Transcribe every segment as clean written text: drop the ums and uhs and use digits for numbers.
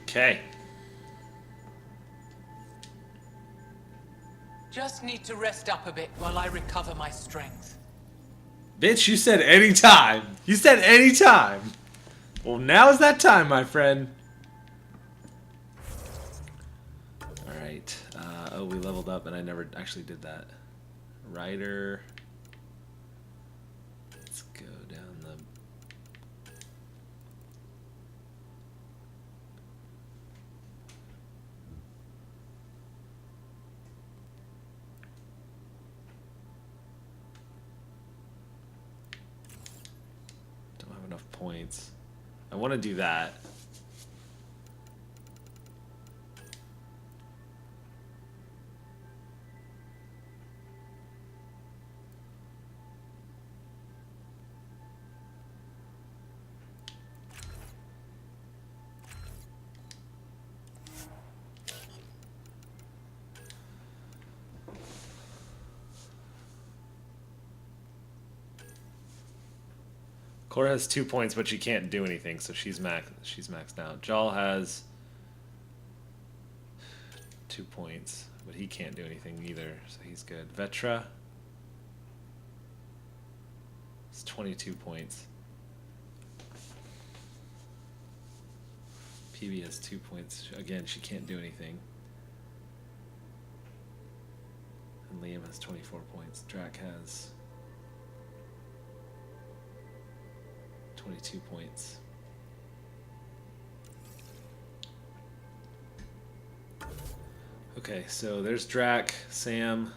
Okay. Just need to rest up a bit while I recover my strength. Bitch, you said anytime. You said anytime. Well, now is that time, my friend. Alright. Oh, we leveled up and I never actually did that. Rider. Let's go down the... Don't have enough points. I want to do that. Cora has 2 points, but she can't do anything, so she's maxed out. Jal has 2 points, but he can't do anything either, so he's good. Vetra has 22 points. PB has 2 points. Again, she can't do anything. And Liam has 24 points. Drac has 22 points. Okay, so there's Drac, Sam.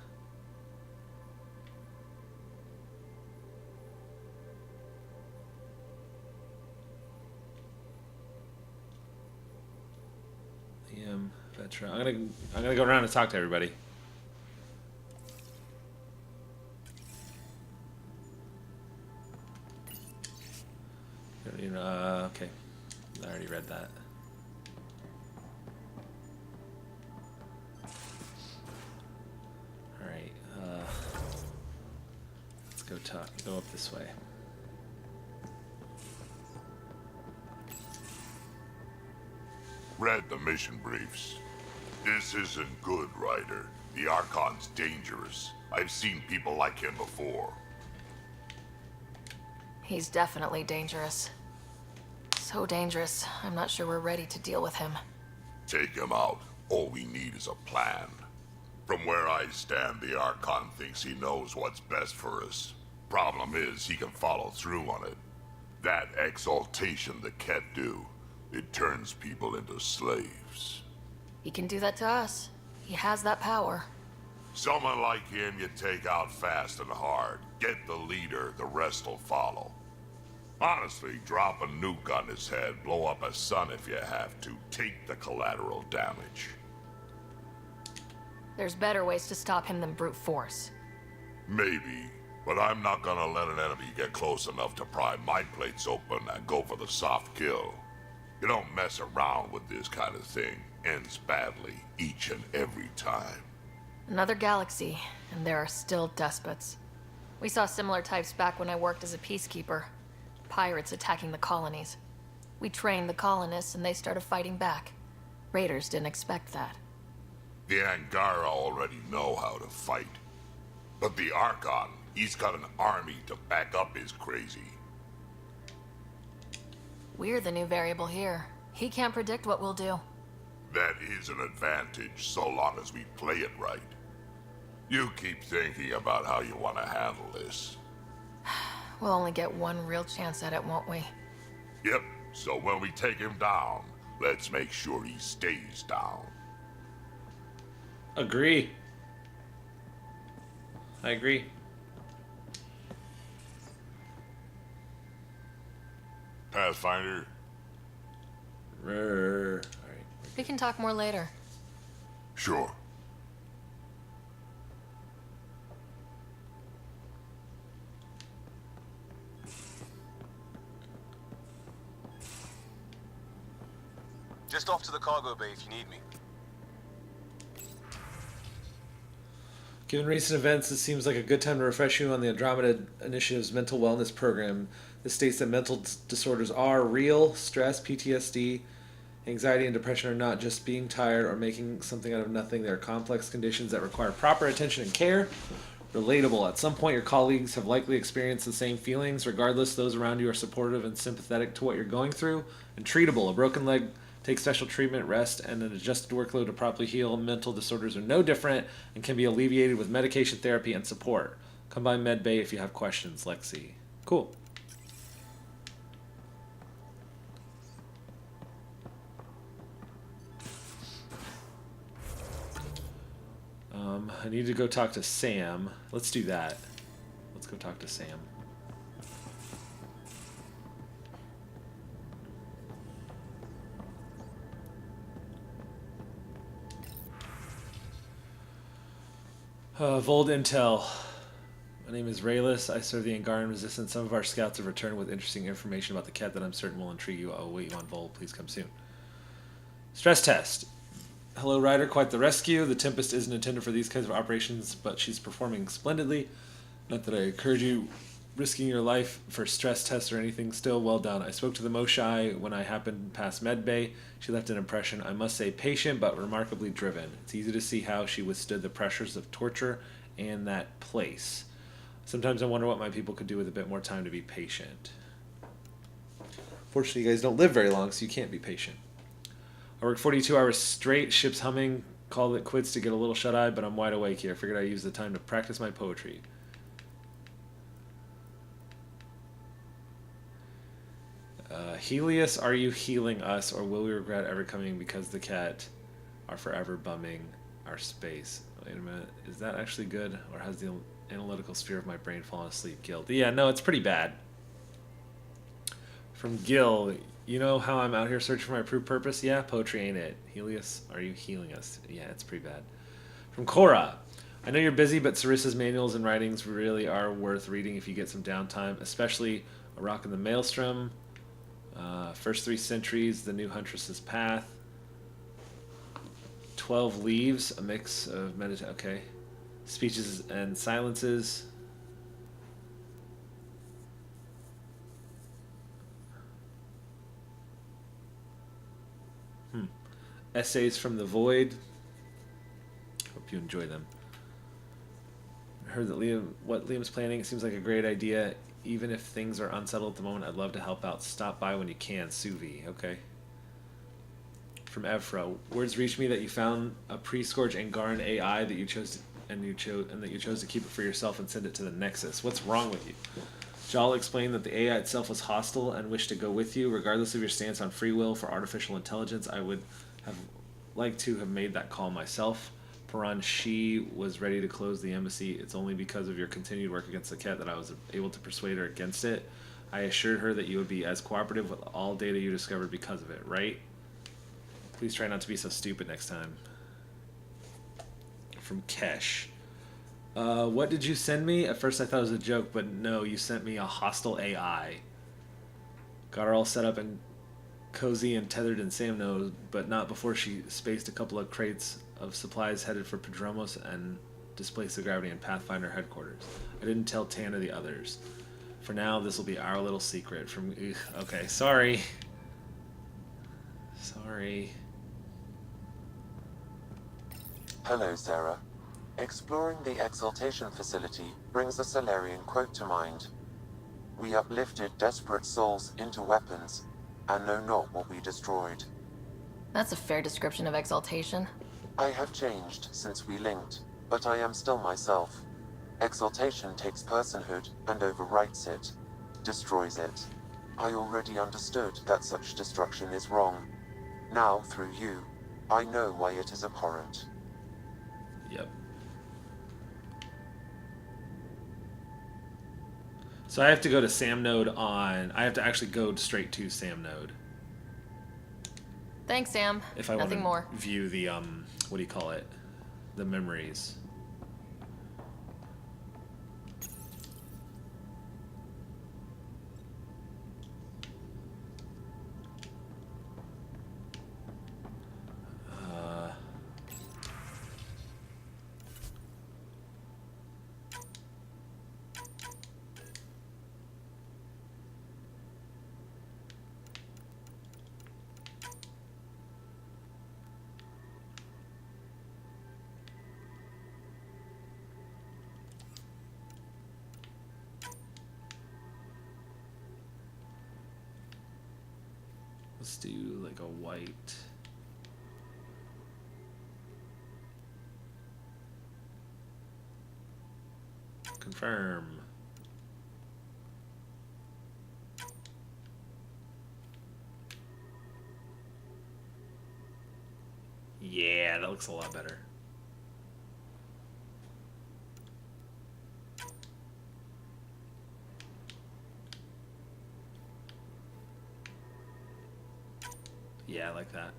Liam, Vetra. I'm gonna go around and talk to everybody. Okay. I already read that. Alright, let's go up this way. Read the mission briefs. This isn't good, Ryder. The Archon's dangerous. I've seen people like him before. He's definitely dangerous. So dangerous, I'm not sure we're ready to deal with him. Take him out. All we need is a plan. From where I stand, the Archon thinks he knows what's best for us. Problem is, he can follow through on it. That exaltation the Kett do, it turns people into slaves. He can do that to us. He has that power. Someone like him you take out fast and hard. Get the leader, the rest will follow. Honestly, drop a nuke on his head, blow up a sun if you have to. Take the collateral damage. There's better ways to stop him than brute force. Maybe, but I'm not gonna let an enemy get close enough to pry my plates open and go for the soft kill. You don't mess around with this kind of thing. Ends badly, each and every time. Another galaxy, and there are still despots. We saw similar types back when I worked as a peacekeeper. Pirates attacking the colonies. We trained the colonists and they started fighting back. Raiders didn't expect that. The Angara already know how to fight. But the Archon, he's got an army to back up his crazy. We're the new variable here. He can't predict what we'll do. That is an advantage so long as we play it right. You keep thinking about how you want to handle this. We'll only get one real chance at it, won't we? Yep, so when we take him down, let's make sure he stays down. Agree. I agree. Pathfinder? Alright. We can talk more later. Sure. Just off to the cargo bay if you need me. Given recent events, it seems like a good time to refresh you on the Andromeda Initiative's mental wellness program. This states that mental disorders are real. Stress, PTSD, Anxiety and depression are not just being tired or making something out of nothing. They are complex conditions that require proper attention and care. Relatable. At some point, your colleagues have likely experienced the same feelings. Regardless, those around you are supportive and sympathetic to what you're going through. And treatable. A broken leg takes special treatment, rest, and an adjusted workload to properly heal. Mental disorders are no different and can be alleviated with medication, therapy, and support. Come by MedBay if you have questions, Lexi. Cool. I need to go talk to Sam. Let's do that. Let's go talk to Sam. Voeld Intel. My name is Rayless. I serve the Angaran Resistance. Some of our scouts have returned with interesting information about the Kett that I'm certain will intrigue you. I'll wait you on Voeld. Please come soon. Stress test. Hello, Ryder. Quite the rescue. The Tempest isn't intended for these kinds of operations, but she's performing splendidly. Not that I encourage you risking your life for stress tests or anything. Still, well done. I spoke to the Moshai when I happened past Medbay. She left an impression, I must say, patient but remarkably driven. It's easy to see how she withstood the pressures of torture and that place. Sometimes I wonder what my people could do with a bit more time to be patient. Fortunately, you guys don't live very long, so you can't be patient. I worked 42 hours straight, ship's humming, called it quits to get a little shut-eye, but I'm wide awake here. I figured I'd use the time to practice my poetry. Helios, are you healing us, or will we regret ever coming because the Kett are forever bumming our space? Wait a minute, is that actually good, or has the analytical sphere of my brain fallen asleep? Gil. Yeah, no, it's pretty bad. From Gil, you know how I'm out here searching for my true purpose? Yeah, poetry ain't it. Helios, are you healing us? Yeah, it's pretty bad. From Cora, I know you're busy, but Sarissa's manuals and writings really are worth reading if you get some downtime, especially A Rock in the Maelstrom, First 3 Centuries, The New Huntress's Path, 12 Leaves, a mix of okay, Speeches and Silences, Essays from the Void. Hope you enjoy them. I heard that what Liam's planning, it seems like a great idea. Even if things are unsettled at the moment, I'd love to help out. Stop by when you can. Suvi. Okay. From Evfra, words reached me that you found a pre-scourge Angaran AI that you chose to keep it for yourself and send it to the Nexus. What's wrong with you? Jal explained that the AI itself was hostile and wished to go with you. Regardless of your stance on free will for artificial intelligence, I would have liked to have made that call myself. Paran Shi was ready to close the embassy. It's only because of your continued work against the Kett that I was able to persuade her against it. I assured her that you would be as cooperative with all data you discovered because of it, right? Please try not to be so stupid next time. From Kesh. What did you send me? At first I thought it was a joke, but no, you sent me a hostile AI. Got her all set up and cozy and tethered in Sam knows, but not before she spaced a couple of crates of supplies headed for Padromos and displaced the gravity in Pathfinder headquarters. I didn't tell Tan or the others. For now, this will be our little secret from... Okay, sorry. Sorry. Hello, Sarah. Exploring the Exaltation facility brings a Solarian quote to mind. We uplifted desperate souls into weapons, and know not what we destroyed. That's a fair description of Exaltation. I have changed since we linked, but I am still myself. Exaltation takes personhood and overwrites it, destroys it. I already understood that such destruction is wrong. Now, through you, I know why it is abhorrent. Yep. So I have to go to Sam Node on... I have to actually go straight to Sam Node. Thanks, Sam. If I Nothing want to more. view the, what do you call it? The memories. Let's do like a white. Confirm. Yeah, that looks a lot better. Yeah, I like that.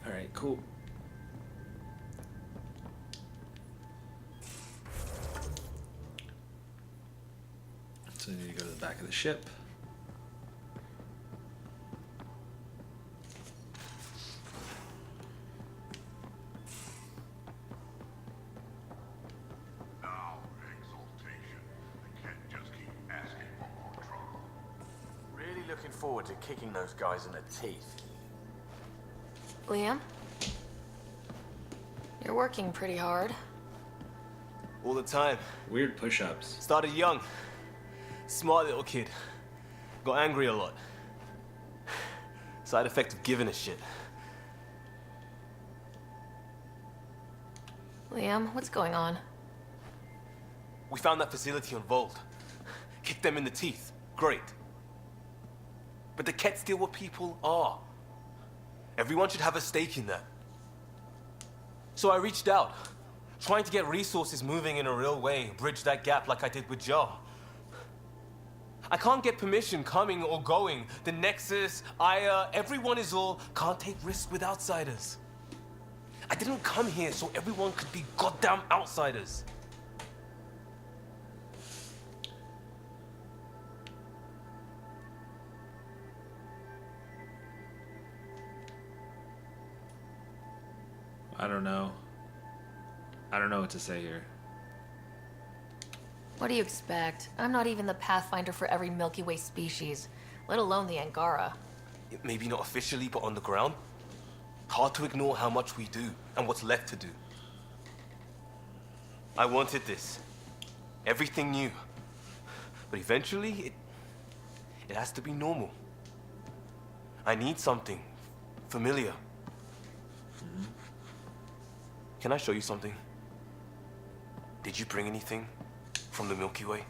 All right, cool. So we need to go to the back of the ship. Now, exaltation. I can't just keep asking for more trouble. Really looking forward to kicking those guys in the teeth. Liam? You're working pretty hard. All the time. Weird push-ups. Started young. Smart little kid. Got angry a lot. Side effect of giving a shit. Liam, what's going on? We found that facility on Voeld. Kicked them in the teeth. Great. But the Kett still what people are. Everyone should have a stake in that. So I reached out, trying to get resources moving in a real way, bridge that gap like I did with Jar. I can't get permission coming or going. The Nexus, Aya, everyone is all can't take risks with outsiders. I didn't come here so everyone could be goddamn outsiders. I don't know. I don't know what to say here. What do you expect? I'm not even the pathfinder for every Milky Way species, let alone the Angara. Maybe not officially, but on the ground. Hard to ignore how much we do and what's left to do. I wanted this. Everything new. But eventually, it has to be normal. I need something familiar. Can I show you something? Did you bring anything from the Milky Way?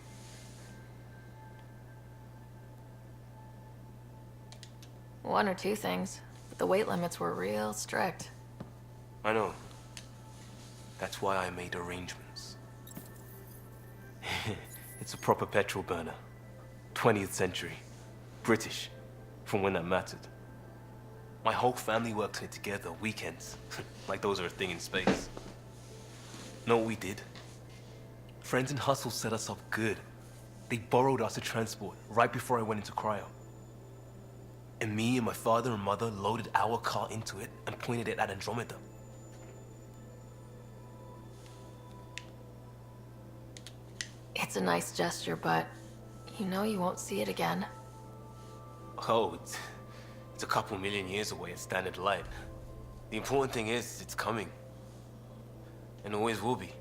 One or two things, but the weight limits were real strict. I know. That's why I made arrangements. It's a proper petrol burner. 20th century. British. From when that mattered. My whole family worked on it together, weekends. Like those are a thing in space. Know what we did? Friends in Hustle set us up good. They borrowed us to transport right before I went into cryo. And me and my father and mother loaded our car into it and pointed it at Andromeda. It's a nice gesture, but you know you won't see it again. Oh, it's a couple million years away at standard light. The important thing is, it's coming. And always will be.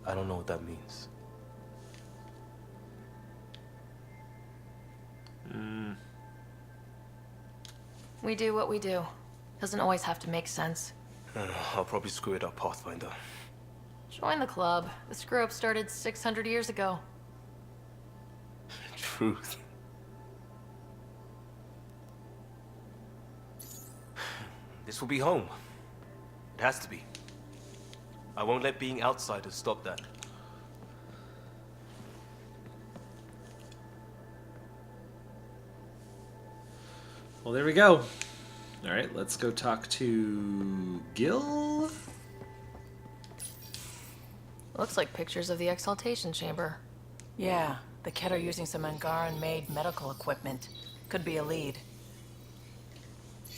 I don't know what that means. We do what we do. Doesn't always have to make sense. I'll probably screw it up, Pathfinder. Join the club. The screw-up started 600 years ago. Truth. This will be home. It has to be. I won't let being outsiders stop that. Well, there we go. All right, let's go talk to Gil. Looks like pictures of the exaltation chamber. Yeah, the Kett are using some Angaran-made medical equipment. Could be a lead.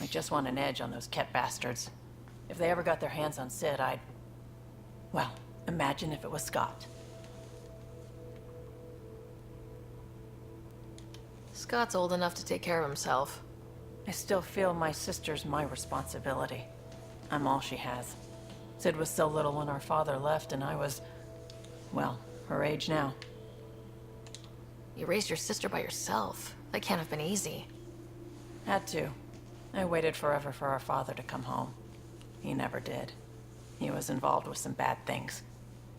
I just want an edge on those Kett bastards. If they ever got their hands on Sid, well, Imagine if it was Scott. Scott's old enough to take care of himself. I still feel my sister's my responsibility. I'm all she has. Sid was so little when our father left, and I was, well, her age now. You raised your sister by yourself. That can't have been easy. Had to. I waited forever for our father to come home. He never did. He was involved with some bad things.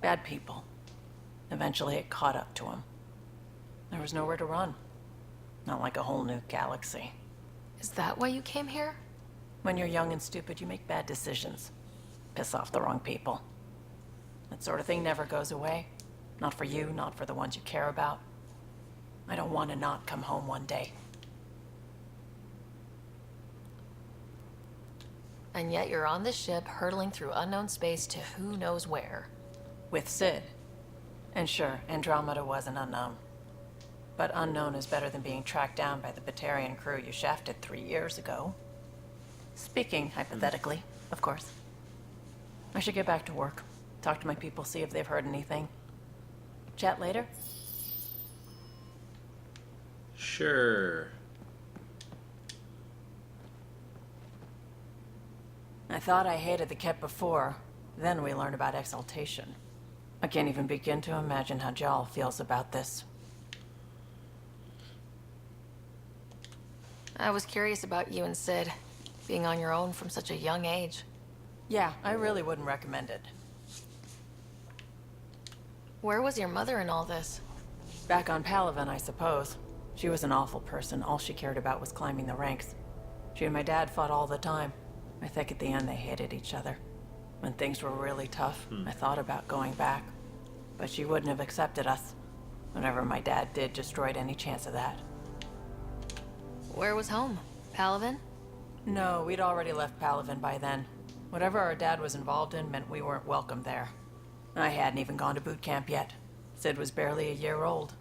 Bad people. Eventually it caught up to him. There was nowhere to run. Not like a whole new galaxy. Is that why you came here? When you're young and stupid, you make bad decisions. Piss off the wrong people. That sort of thing never goes away. Not for you, not for the ones you care about. I don't want to not come home one day. And yet you're on this ship, hurtling through unknown space to who knows where. With Sid. And sure, Andromeda was an unknown. But unknown is better than being tracked down by the Batarian crew you shafted 3 years ago. Speaking hypothetically, of course. I should get back to work. Talk to my people, see if they've heard anything. Chat later? Sure. I thought I hated the Kett before. Then we learned about exaltation. I can't even begin to imagine how Jal feels about this. I was curious about you and Sid, being on your own from such a young age. Yeah, I really wouldn't recommend it. Where was your mother in all this? Back on Palaven, I suppose. She was an awful person. All she cared about was climbing the ranks. She and my dad fought all the time. I think at the end they hated each other. When things were really tough, I thought about going back. But she wouldn't have accepted us. Whatever my dad did destroyed any chance of that. Where was home? Palaven? No, we'd already left Palaven by then. Whatever our dad was involved in meant we weren't welcome there. I hadn't even gone to boot camp yet. Sid was barely a year old.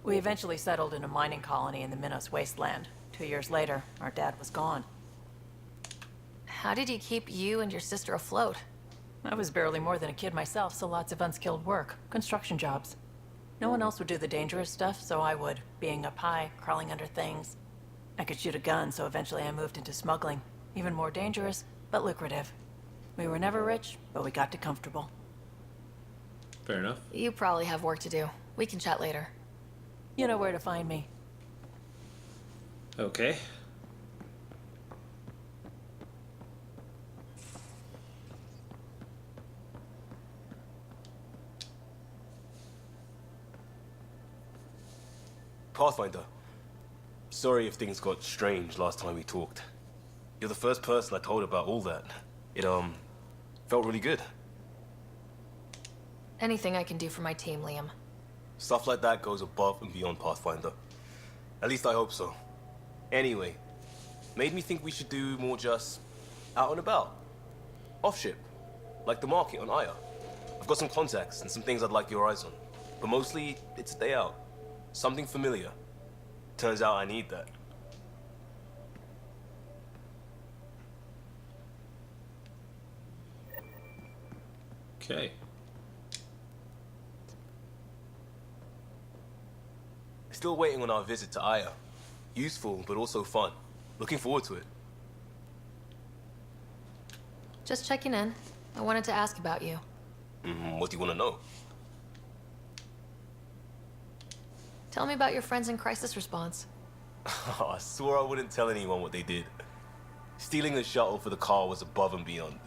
We eventually settled in a mining colony in the Minos wasteland. 2 years later, our dad was gone. How did he keep you and your sister afloat? I was barely more than a kid myself, so lots of unskilled work. Construction jobs. No one else would do the dangerous stuff, so I would. Being up high, crawling under things. I could shoot a gun, so eventually I moved into smuggling. Even more dangerous, but lucrative. We were never rich, but we got to comfortable. Fair enough. You probably have work to do. We can chat later. You know where to find me. Okay. Pathfinder. Sorry if things got strange last time we talked. You're the first person I told about all that. It, felt really good. Anything I can do for my team, Liam. Stuff like that goes above and beyond Pathfinder. At least I hope so. Anyway, made me think we should do more just out and about. Off ship. Like the market on Aya. I've got some contacts and some things I'd like your eyes on. But mostly, it's a day out. Something familiar. Turns out I need that. Okay. Still waiting on our visit to Aya. Useful, but also fun. Looking forward to it. Just checking in. I wanted to ask about you. What do you want to know? Tell me about your friends in crisis response. I swore I wouldn't tell anyone what they did. Stealing the shuttle for the car was above and beyond.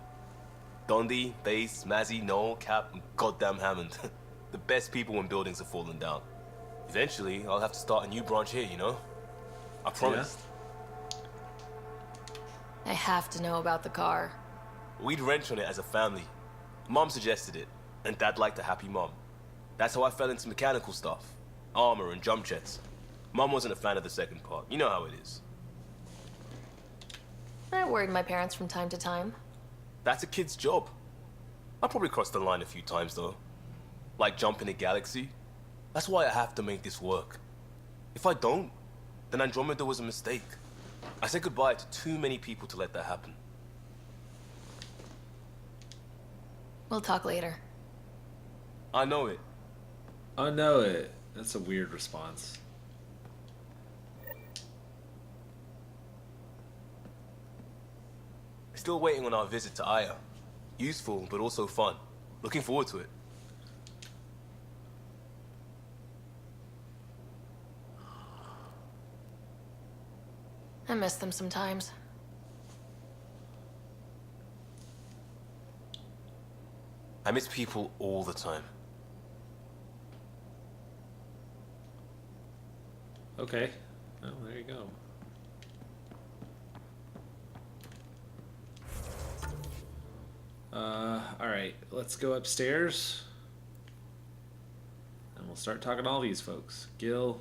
Dondi, Base, Mazzy, Noel, Cap, and goddamn Hammond. The best people when buildings have fallen down. Eventually, I'll have to start a new branch here, you know? I promised. I have to know about the car. We'd wrench on it as a family. Mom suggested it, and Dad liked a happy mom. That's how I fell into mechanical stuff. Armor and jump jets. Mom wasn't a fan of the second part. You know how it is. I worried my parents from time to time. That's a kid's job. I probably crossed the line a few times, though. Like jumping a galaxy. That's why I have to make this work. If I don't, then Andromeda was a mistake. I said goodbye to too many people to let that happen. We'll talk later. I know it. I know it. That's a weird response. Still waiting on our visit to Aya. Useful, but also fun. Looking forward to it. I miss them sometimes. I miss people all the time. Okay. Well, there you go. Alright, let's go upstairs. And we'll start talking to all these folks. Gil,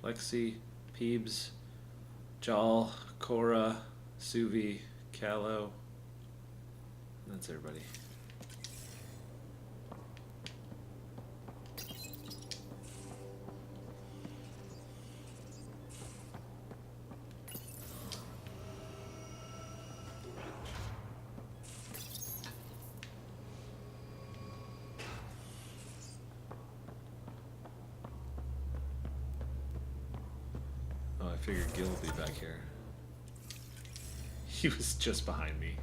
Lexi, Peebs, Jal, Cora, Suvi, Callow. That's everybody. Oh, I figured Gil would be back here. He was just behind me.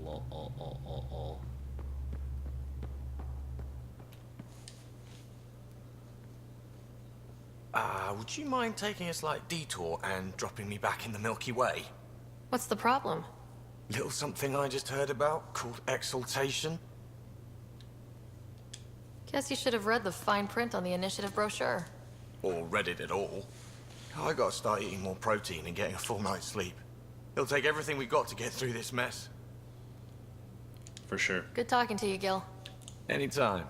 Lol. Would you mind taking a slight detour and dropping me back in the Milky Way? What's the problem? Little something I just heard about called exaltation. Guess you should have read the fine print on the initiative brochure. Or read it at all. I gotta start eating more protein and getting a full night's sleep. It'll take everything we got to get through this mess. For sure. Good talking to you, Gil. Anytime.